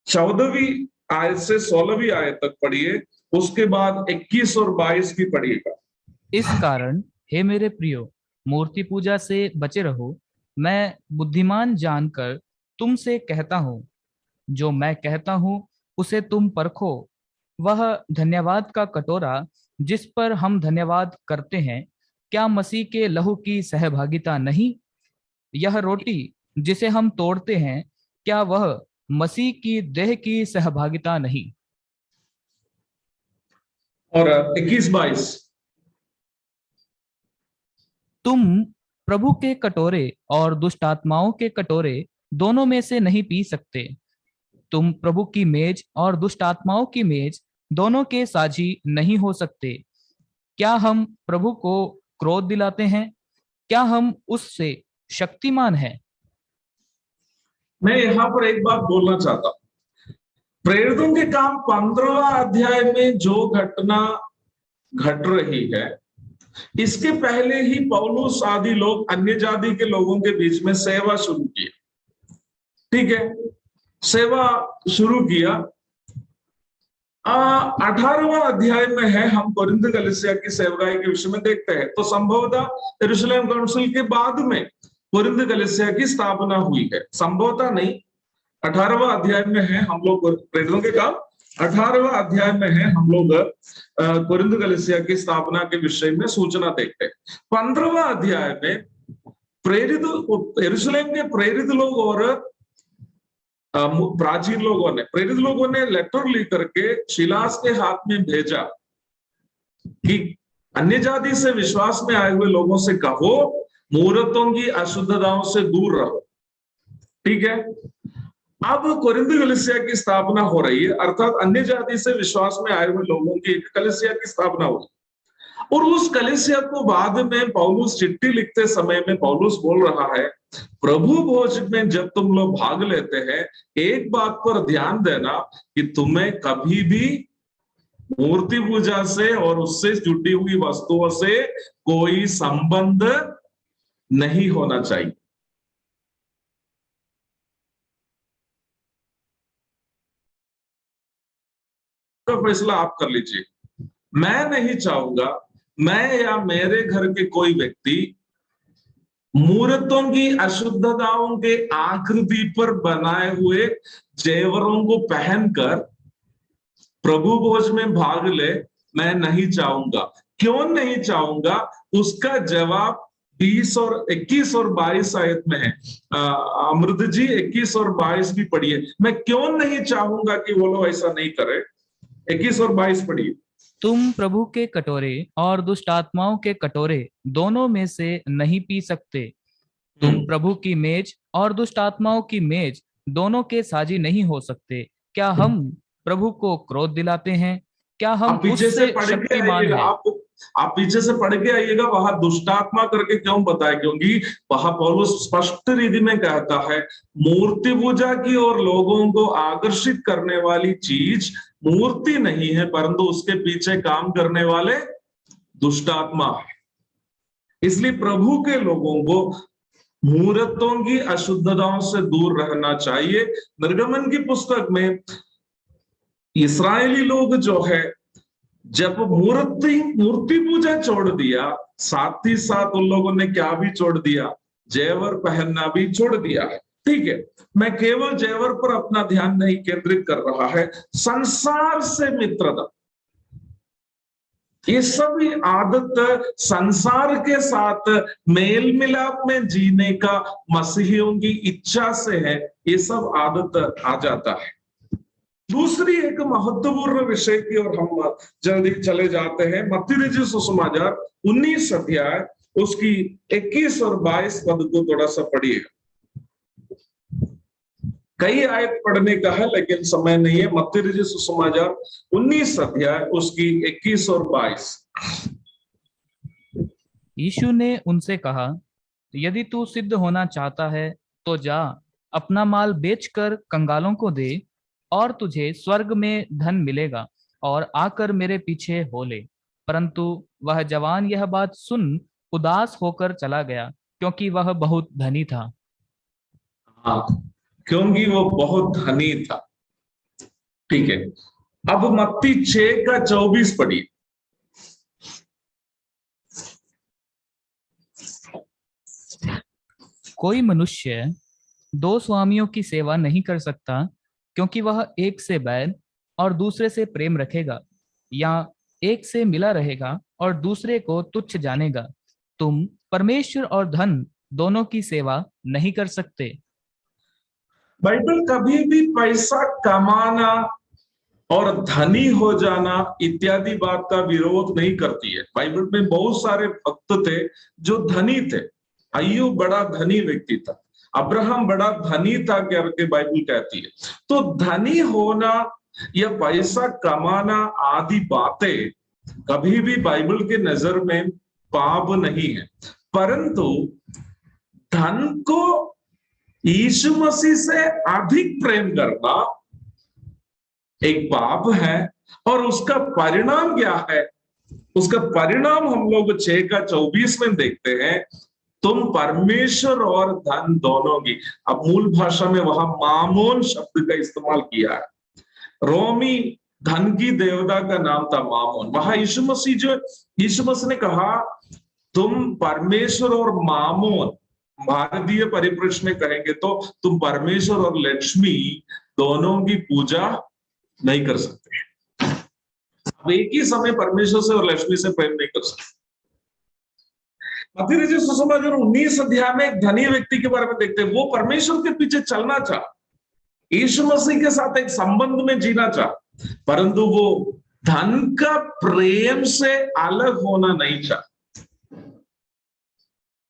14वीं आयत से 16वीं आयत तक पढ़िए, उसके बाद 21 और 22 भी पढ़िएगा। इस कारण हे मेरे प्रियो, मूर्ति पूजा से बचे रहो। मैं बुद्धिमान जानकर तुमसे कहता हूँ, जो मैं कहता हूँ उसे तुम परखो। वह धन्यवाद का कटोरा जिस पर हम धन्यवाद करते हैं, क्या मसीह के लहू की सहभागिता नहीं? यह रोटी जिसे हम तोड़ते हैं, क्या वह मसीह की देह की सहभागिता नहीं? और 21-22 तुम प्रभु के कटोरे और दुष्ट आत्माओं के कटोरे दोनों में से नहीं पी सकते। तुम प्रभु की मेज और दुष्ट आत्माओं की मेज दोनों के साझी नहीं हो सकते। क्या हम प्रभु को क्रोध दिलाते हैं? क्या हम उससे शक्तिमान हैं? मैं यहां पर एक बात बोलना चाहता हूं। प्रेरितों के काम 15वां अध्याय में जो घटना घट रही है, इसके पहले ही पौलुस आदि लोग अन्य जाति के लोगों के बीच में सेवा शुरू की। ठीक है, सेवा शुरू किया। 18वां अध्याय में है, हम कोरिन्थ कलीसिया की सेवकाई के विषय में देखते हैं। तो संभवतः यरूशलेम काउंसिल के बाद में कोरिन्थ कलीसिया की स्थापना हुई है, संभवतः नहीं। 18वां अध्याय में है हम लोग प्रेरितों के काम, 18वां अध्याय में है हम लोग कोरिन्थ कलीसिया की स्थापना के विषय में सूचना देखते हैं। 15वां अध्याय में प्रेरित यरूशलेम के प्रेरित लोग और प्राचीन लोगों ने, प्रेरित लोगों ने लेटर लिख करके शिलास के हाथ में भेजा कि अन्य जाति से विश्वास में आए हुए लोगों से कहो, मूर्तों की अशुद्धताओं से दूर रहो। ठीक है, अब कोरिन्थ कलीसिया की स्थापना हो रही है, अर्थात अन्य जाति से विश्वास में आए हुए लोगों की एक कलीसिया की स्थापना होगी। और उस कलीसिया को बाद में पौलुस चिट्ठी लिखते समय में पौलुस बोल रहा है, प्रभु भोज में जब तुम लोग भाग लेते हैं, एक बात पर ध्यान देना कि तुम्हें कभी भी मूर्ति पूजा से और उससे जुटी हुई वस्तुओं से कोई संबंध नहीं होना चाहिए। तो फैसला आप कर लीजिए। मैं नहीं चाहूंगा मैं या मेरे घर के कोई व्यक्ति मूर्तों की अशुद्धताओं के आकृति पर बनाए हुए जेवरों को पहनकर प्रभु भोज में भाग ले। मैं नहीं चाहूंगा। क्यों नहीं चाहूंगा? उसका जवाब 20 और 21 और 22 आयत में है। अमृत जी 21 और 22 भी पढ़िए। मैं क्यों नहीं चाहूंगा कि वो लोग ऐसा नहीं करे। 21 और 22 पढ़िए। तुम प्रभु के कटोरे और दुष्ट आत्माओं के कटोरे दोनों में से नहीं पी सकते। तुम प्रभु की मेज और दुष्ट आत्माओं की मेज दोनों के साझी नहीं हो सकते। क्या हम प्रभु को क्रोध दिलाते हैं? क्या हम पीछे से पढ़ के शक्तिमान हैं? आप पीछे से पढ़ के आइएगा, वहां दुष्टात्मा करके क्यों बताया? क्योंकि वहां पौलुस स्पष्ट रीति में कहता है, मूर्ति पूजा की और लोगों को आकर्षित करने वाली चीज मूर्ति नहीं है, परंतु उसके पीछे काम करने वाले दुष्टात्मा है। इसलिए प्रभु के लोगों को मूर्तों की अशुद्धताओं से दूर रहना चाहिए। निर्गमन की पुस्तक में इस्राएली लोग जो है, जब मूर्ति पूजा छोड़ दिया, साथ ही साथ उन लोगों ने क्या भी छोड़ दिया? जेवर पहनना भी छोड़ दिया है। ठीक है, मैं केवल जेवर पर अपना ध्यान नहीं केंद्रित कर रहा है। संसार से मित्रता, ये सभी आदत संसार के साथ मेल मिलाप में जीने का मसीहियों की इच्छा से है। ये सब आदत आ जाता है। दूसरी एक महत्वपूर्ण विषय की और हम जल्दी चले जाते हैं। मत्ती रचित सुसमाचार 19 अध्याय उसकी 21 और 22 पद को थोड़ा सा पढ़िएगा। कई आयत पढ़ने का है लेकिन समय नहीं है। मत्ती रचित सुसमाचार 19 अध्याय उसकी 21 और 22। यीशु ने उनसे कहा, यदि तू सिद्ध होना चाहता है तो जा, अपना माल बेचकर कंगालों को दे, और तुझे स्वर्ग में धन मिलेगा, और आकर मेरे पीछे हो ले। परंतु वह जवान यह बात सुन उदास होकर चला गया, क्योंकि वह बहुत धनी था। हाँ, क्योंकि वो बहुत धनी था। ठीक है, अब मत्ती 6:24 पढ़िए। कोई मनुष्य दो स्वामियों की सेवा नहीं कर सकता, क्योंकि वह एक से बैर और दूसरे से प्रेम रखेगा, या एक से मिला रहेगा और दूसरे को तुच्छ जानेगा। तुम परमेश्वर और धन दोनों की सेवा नहीं कर सकते। बाइबल कभी भी पैसा कमाना और धनी हो जाना इत्यादि बात का विरोध नहीं करती है। बाइबल में बहुत सारे भक्त थे जो धनी थे। अय्यूब बड़ा धनी व्यक्ति था, अब्राहम बड़ा धनी था करके बाइबल कहती है। तो धनी होना या पैसा कमाना आदि बातें कभी भी बाइबल के नजर में पाप नहीं है, परंतु धन को यीशु मसीह से अधिक प्रेम करना एक पाप है। और उसका परिणाम क्या है? उसका परिणाम हम लोग 6:24 में देखते हैं, तुम परमेश्वर और धन दोनों की। अब मूल भाषा में वहां मामोन शब्द का इस्तेमाल किया है। रोमी धन की देवता का नाम था मामोन। वहां यीशु मसीह ने कहा तुम परमेश्वर और मामोन, भारतीय परिप्रेक्ष्य में कहेंगे तो तुम परमेश्वर और लक्ष्मी दोनों की पूजा नहीं कर सकते। अब एक ही समय परमेश्वर से और लक्ष्मी से प्रेम नहीं कर सकते। मत्ती रचित सुसमाचार 19 अध्याय में एक धनी व्यक्ति के बारे में देखते हैं। वो परमेश्वर के पीछे चलना चाहा, यीशु मसीह के साथ एक संबंध में जीना चाहा, परंतु वो धन का प्रेम से अलग होना नहीं चाहा।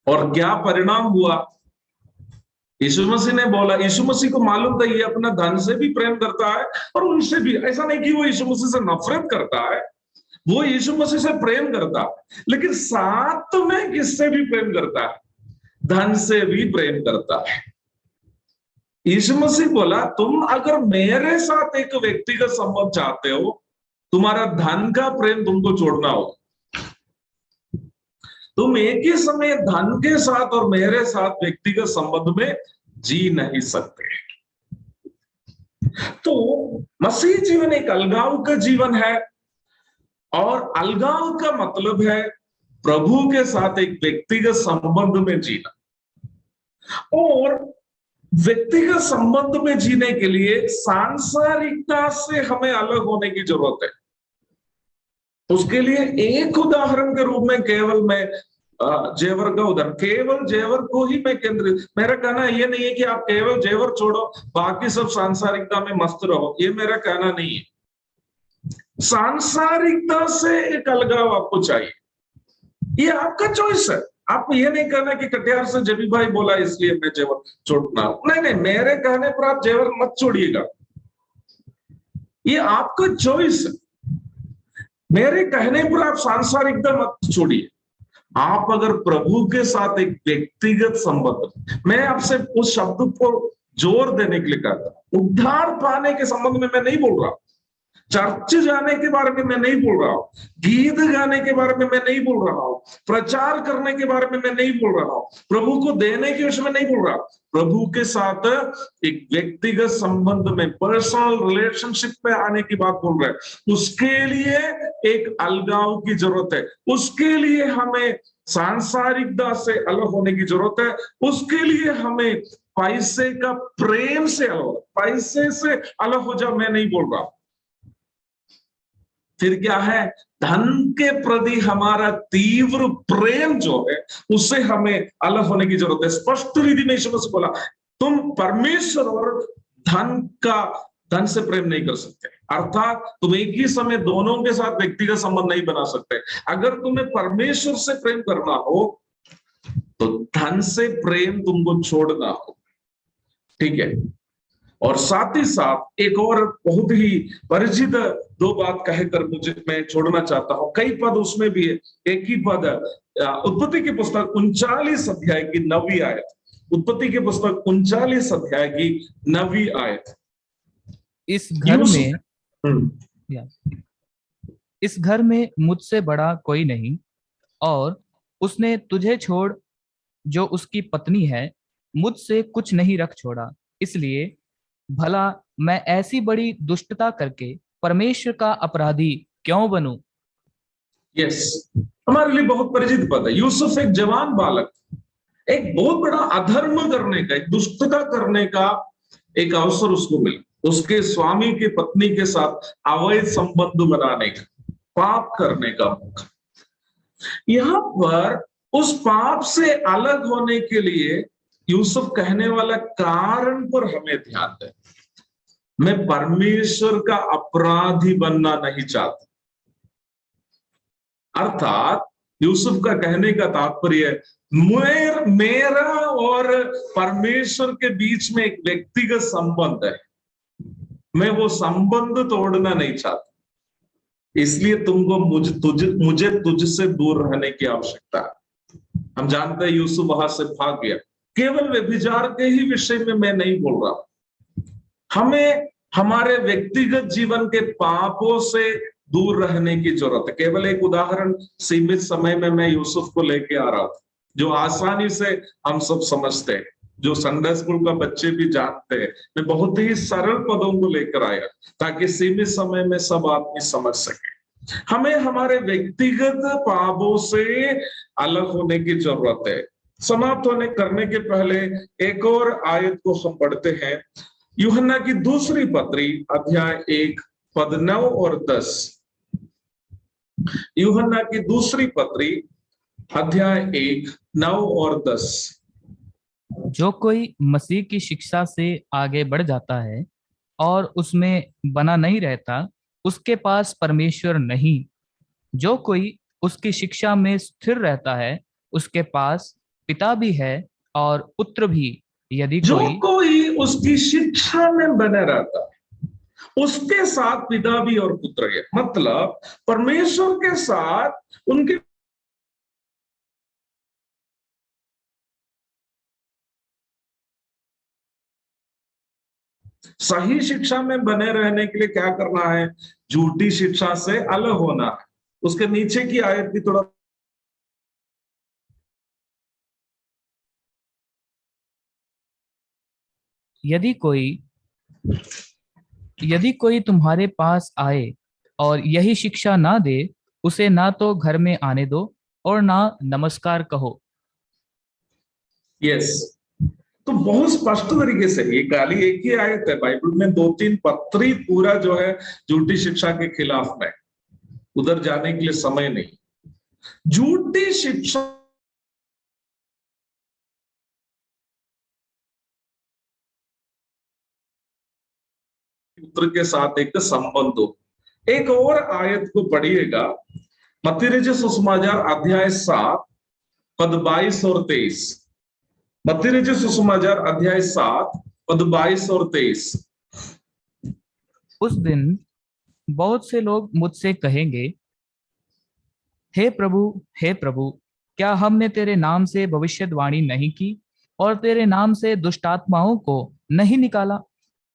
और क्या परिणाम हुआ? यीशु मसीह ने बोला, यीशु मसीह को मालूम था ये अपना धन से भी प्रेम करता है और उनसे भी। ऐसा नहीं कि वो यीशु मसीह से नफरत करता है, वो यीशु मसीह से प्रेम करता है, लेकिन साथ में किससे भी प्रेम करता है? धन से भी प्रेम करता है। यीशु मसीह बोला तुम अगर मेरे साथ एक व्यक्तिगत संबंध चाहते हो, तुम्हारा धन का प्रेम तुमको छोड़ना होगा। तुम एक ही समय धन के साथ और मेरे साथ व्यक्तिगत संबंध में जी नहीं सकते। तो मसीह जीवन एक अलगाव का जीवन है, और अलगाव का मतलब है प्रभु के साथ एक व्यक्तिगत संबंध में जीना। और व्यक्तिगत संबंध में जीने के लिए सांसारिकता से हमें अलग होने की जरूरत है। उसके लिए एक उदाहरण के रूप में केवल मैं जेवर का उदाहरण, केवल जेवर को ही मैं केंद्रित, मेरा कहना ये नहीं है कि आप केवल जेवर छोड़ो बाकी सब सांसारिकता में मस्त रहो, ये मेरा कहना नहीं है। सांसारिकता से एक अलगाव आपको चाहिए, ये आपका चॉइस है। आप ये नहीं कहना कि कटिहार से जबी भाई बोला इसलिए मैं जेवर छोड़ना, नहीं, मेरे कहने पर आप जेवर मत छोड़िएगा, ये आपका चॉइस है। मेरे कहने पर आप सांसारिकता मत छोड़िए। आप अगर प्रभु के साथ एक व्यक्तिगत संबंध, मैं आपसे उस शब्द को जोर देने के लिए कहता हूं, उद्धार पाने के संबंध में मैं नहीं बोल रहा, चर्च जाने के बारे में मैं नहीं बोल रहा हूं, गीत गाने के बारे में मैं नहीं बोल रहा हूं, प्रचार करने के बारे में मैं नहीं बोल रहा हूं, प्रभु को देने के विषय में नहीं बोल रहा। प्रभु के साथ एक व्यक्तिगत संबंध में, पर्सनल रिलेशनशिप में आने की बात बोल रहे हैं। उसके लिए एक अलगाव की जरूरत है, उसके लिए हमें सांसारिकता से अलग होने की जरूरत है, उसके लिए हमें पैसे का प्रेम से अलग, पैसे से अलग हो जाओ मैं नहीं बोल रहा। फिर क्या है? धन के प्रति हमारा तीव्र प्रेम जो है उससे हमें अलग होने की जरूरत है। स्पष्ट रीति में यीशु मसीह बोला तुम परमेश्वर और धन से प्रेम नहीं कर सकते, अर्थात तुम एक ही समय दोनों के साथ व्यक्तिगत संबंध नहीं बना सकते। अगर तुम्हें परमेश्वर से प्रेम करना हो तो धन से प्रेम तुमको छोड़ना हो, ठीक है? और साथ ही साथ एक और बहुत ही परिचित दो बात कहकर मैं छोड़ना चाहता हूं। कई पद उसमें भी है, एक ही पद उत्पत्ति की पुस्तक 39 अध्याय की 9वीं आयत, उत्पत्ति की पुस्तक 39 अध्याय की 9वीं आयत। इस घर में हम्म, इस घर में मुझसे बड़ा कोई नहीं, और उसने तुझे छोड़ जो उसकी पत्नी है मुझसे कुछ नहीं रख छोड़ा, इसलिए भला मैं ऐसी बड़ी दुष्टता करके परमेश्वर का अपराधी क्यों बनूं? यस, हमारे लिए बहुत परिचित पद है। यूसुफ एक जवान बालक, एक बहुत बड़ा अधर्म करने का, एक दुष्टता करने का एक अवसर उसको मिला, उसके स्वामी की पत्नी के साथ अवैध संबंध बनाने का, पाप करने का मौका। यहां पर उस पाप से अलग होने के लिए यूसुफ कहने वाला कारण पर हमें ध्यान दें। मैं परमेश्वर का अपराधी बनना नहीं चाहता। अर्थात यूसुफ का कहने का तात्पर्य मेरा और परमेश्वर के बीच में एक व्यक्तिगत संबंध है, मैं वो संबंध तोड़ना नहीं चाहता, इसलिए तुमको मुझे तुझसे दूर रहने की आवश्यकता है। हम जानते हैं यूसुफ वहां से भाग गया। केवल व्यभिचार के ही विषय में मैं नहीं बोल रहा, हमें हमारे व्यक्तिगत जीवन के पापों से दूर रहने की जरूरत है। केवल एक उदाहरण सीमित समय में मैं यूसुफ को लेके आ रहा था, जो आसानी से हम सब समझते हैं, जो संडे स्कूल का बच्चे भी जानते हैं। मैं बहुत ही सरल पदों को लेकर आया ताकि सीमित समय में सब आदमी समझ सके। हमें हमारे व्यक्तिगत पापों से अलग होने की जरूरत है। समाप्त होने करने के पहले एक और आयत को हम पढ़ते हैं, यूहन्ना की दूसरी पत्री अध्याय 1 पद 9 और 10। यूहन्ना की दूसरी पत्री अध्याय 1 9 और 10। जो कोई मसीह की शिक्षा से आगे बढ़ जाता है और उसमें बना नहीं रहता, उसके पास परमेश्वर नहीं। जो कोई उसकी शिक्षा में स्थिर रहता है, उसके पास पिता भी है और पुत्र भी। यदि जो कोई उसकी शिक्षा में बने रहता है, उसके साथ पिता भी और पुत्र है। मतलब परमेश्वर के साथ उनके सही शिक्षा में बने रहने के लिए क्या करना है? झूठी शिक्षा से अलग होना है। उसके नीचे की आयत भी थोड़ा, यदि कोई तुम्हारे पास आए और यही शिक्षा ना दे, उसे ना तो घर में आने दो और ना नमस्कार कहो। यस, तो बहुत स्पष्ट तरीके से ये खाली एक ही आयत है, बाइबल में 2-3 पत्री पूरा जो है झूठी शिक्षा के खिलाफ में। उधर जाने के लिए समय नहीं। झूठी शिक्षा पुत्र के साथ एक संबंध हो। एक और आयत को पढ़िएगा, मत्ती रचित सुसमाचार अध्याय 7 पद 22 और 23। मत्ती रचित सुसमाचार अध्याय 7 पद 22 और 23। उस दिन बहुत से लोग मुझसे कहेंगे, हे प्रभु, क्या हमने तेरे नाम से भविष्यवाणी नहीं की और तेरे नाम से दुष्ट आत्माओं को नहीं निकाला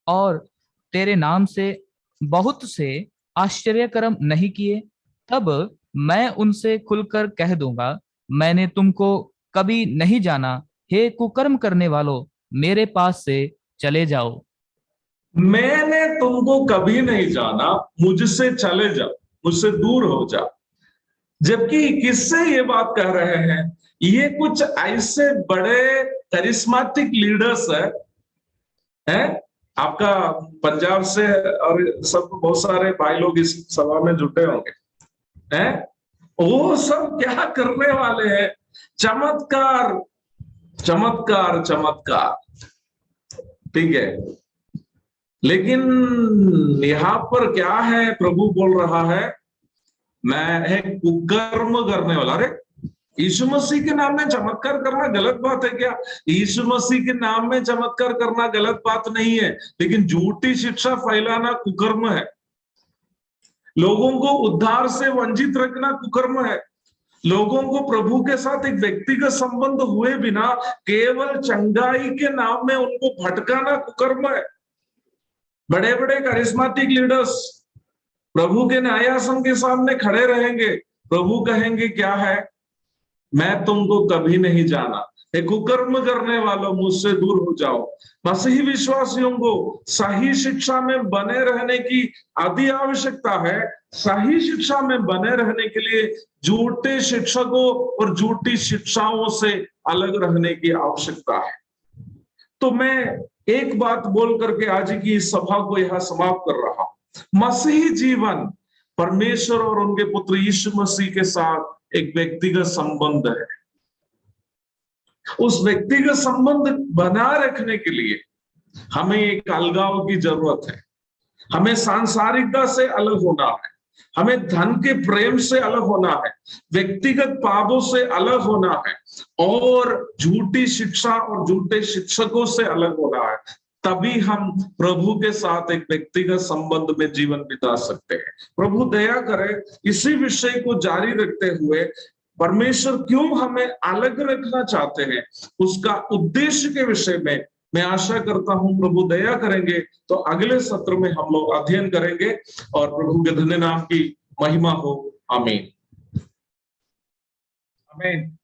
और तेरे नाम से बहुत से आश्चर्यकर्म नहीं किए? तब मैं उनसे खुलकर कह दूंगा, मैंने तुमको कभी नहीं जाना। हे कुकर्म करने वालों, मेरे पास से चले जाओ। मैंने तुमको कभी नहीं जाना, मुझसे चले जाओ, मुझसे दूर हो जाओ। जबकि किससे ये बात कह रहे हैं? ये कुछ ऐसे बड़े करिश्मेटिक लीडर्स हैं। आपका पंजाब से और सब बहुत सारे भाई लोग इस सभा में जुटे होंगे, हैं? वो सब क्या करने वाले हैं? चमत्कार चमत्कार चमत्कार, ठीक है। लेकिन यहां पर क्या है? प्रभु बोल रहा है, मैं है कुकर्म करने वाला। अरे यीशु मसीह के नाम में चमत्कार करना गलत बात है क्या? यीशु मसीह के नाम में चमत्कार करना गलत बात नहीं है, लेकिन झूठी शिक्षा फैलाना कुकर्म है। लोगों को उद्धार से वंचित रखना कुकर्म है। लोगों को प्रभु के साथ एक व्यक्तिगत संबंध हुए बिना केवल चंगाई के नाम में उनको भटकाना कुकर्म है। बड़े बड़े करिश्माटिक लीडर्स प्रभु के न्यायासन के सामने खड़े रहेंगे, प्रभु कहेंगे क्या है, मैं तुमको कभी नहीं जाना, एक कुकर्म करने वालों मुझसे दूर हो जाओ। मसीही विश्वासियों को सही शिक्षा में बने रहने की अति आवश्यकता है। सही शिक्षा में बने रहने के लिए झूठे शिक्षकों और झूठी शिक्षाओं से अलग रहने की आवश्यकता है। तो मैं एक बात बोल करके आज की इस सभा को यहां समाप्त कर रहा हूं। मसीही जीवन परमेश्वर और उनके पुत्र यीशु मसीह के साथ एक व्यक्तिगत संबंध है। उस व्यक्तिगत संबंध बना रखने के लिए हमें एक अलगाव की जरूरत है। हमें सांसारिकता से अलग होना है, हमें धन के प्रेम से अलग होना है, व्यक्तिगत पापों से अलग होना है और झूठी शिक्षा और झूठे शिक्षकों से अलग होना है। तभी हम प्रभु के साथ एक व्यक्तिगत संबंध में जीवन बिता सकते हैं। प्रभु दया करे, इसी विषय को जारी रखते हुए परमेश्वर क्यों हमें अलग रखना चाहते हैं उसका उद्देश्य के विषय में मैं आशा करता हूं प्रभु दया करेंगे तो अगले सत्र में हम लोग अध्ययन करेंगे और प्रभु के धन्य नाम की महिमा हो। आमीन। आमीन।